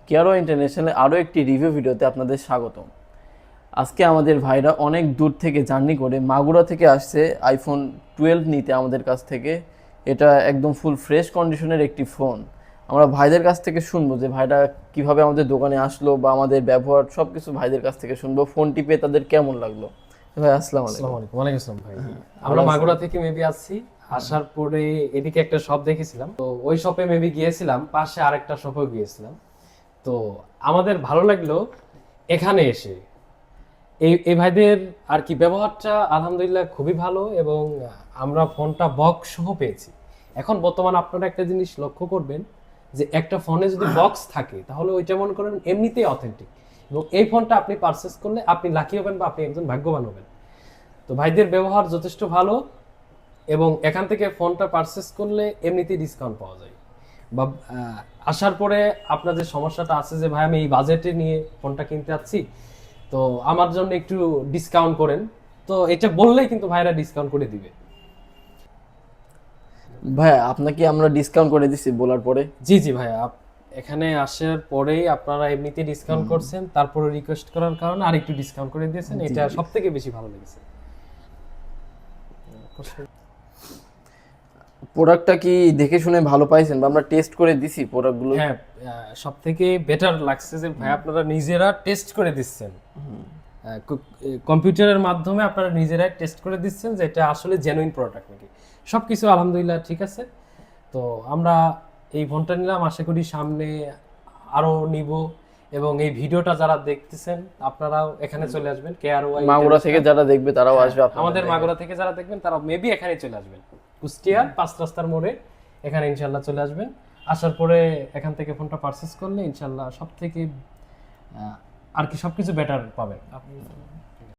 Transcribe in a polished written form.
কেয়ারো ইন্টারন্যাশনালে আরও একটি রিভিউ ভিডিওতে আপনাদের স্বাগতম। আজকে আমাদের ভাইরা অনেক দূর থেকে জার্নি করে মাগুরা থেকে আসছে আইফোন 12 নিতে আমাদের কাছ থেকে। এটা একদম ফুল ফ্রেশ কন্ডিশনের একটি ফোন। আমরা ভাইদের কাছ থেকে শুনবো যে ভাইরা কিভাবে আমাদের দোকানে আসলো বা আমাদের ব্যবহার সব কিছু ভাইদের কাছ থেকে শুনবো। ফোনটি পেয়ে তাদের কেমন লাগলো। ভাই আসসালামু আলাইকুম। আসসালামু আলাইকুম। ওয়ালাইকুম আসসালাম ভাই। আমরা মাগুরা থেকে মেবি আসছি, আসার পরে এদিকে একটা শপ দেখেছিলাম, তো ওই শপে মেবি গিয়েছিলাম, পাশে আরেকটা শপেও গিয়েছিলাম। তো আমাদের ভালো লাগলো এখানে এসে। এই ভাইদের আর কি ব্যবহারটা আলহামদুলিল্লাহ খুবই ভালো, এবং আমরা ফোনটা বক্স সহ পেয়েছি। এখন বর্তমান আপনারা একটা জিনিস লক্ষ্য করবেন যে একটা ফোনে যদি বক্স থাকে তাহলে ওইটা মনে করেন এমনিতেই অথেন্টিক, এবং এই ফোনটা আপনি পারচেস করলে আপনি লাকি হবেন বা আপনি একজন ভাগ্যবান হবেন। তো ভাইদের ব্যবহার যথেষ্ট ভালো, এবং এখান থেকে ফোনটা পারচেস করলে এমনিতেই ডিসকাউন্ট পাওয়া যায়। বা আসার পরে আপনার যে সমস্যাটা আছে যে ভাই আমি এই বাজেটে নিয়ে ফোনটা কিনতে যাচ্ছি, তো আমার জন্য একটু ডিসকাউন্ট করেন, তো এটা বললেই কিন্তু ভাইরা ডিসকাউন্ট করে দিবে। ভাই আপনাকে আমরা ডিসকাউন্ট করে দিছি বলার পরে। জি জি ভাই, এখানে আসার পরেই আপনারা এমনিতে ডিসকাউন্ট করছেন, তারপরে রিকোয়েস্ট করার কারণে আর একটু ডিসকাউন্ট করে দিয়েছেন, এটা সবথেকে বেশি ভালো লেগেছে। প্রোডাক্টটা কি দেখে শুনে ভালো পাইছেন বা আমরা টেস্ট করে দিছি প্রোডাক্টগুলো? হ্যাঁ, সব থেকে বেটার লাগছে যে ভাই আপনারা নিজেরা টেস্ট করে দিচ্ছেন, কম্পিউটারের মাধ্যমে আপনারা নিজেরাই টেস্ট করে দিচ্ছেন যে এটা আসলে জেনুইন প্রোডাক্ট নাকি। সবকিছু আলহামদুলিল্লাহ ঠিক আছে। তো আমরা এই ফোনটা নিলাম, আশা করি সামনে আরো নিব, এবং এই ভিডিওটা যারা দেখতেছেন আপনারাও এখানে চলে আসবেন। কেআরওয়াই মাগুরা থেকে যারা দেখবে তারাও আসবে আপনাদের আমাদের জায়গায়। মাগুরা থেকে যারা দেখবেন তারা মেবি এখানে চলে আসবেন, কুষ্টিয়া 5 রাস্তার মোড়ে এখানে ইনশাল্লাহ চলে আসবেন। আসার পরে এখান থেকে ফোনটা পারচেস করলে ইনশাল্লাহ সব থেকে আর কি সবকিছু বেটার পাবেন আপনি।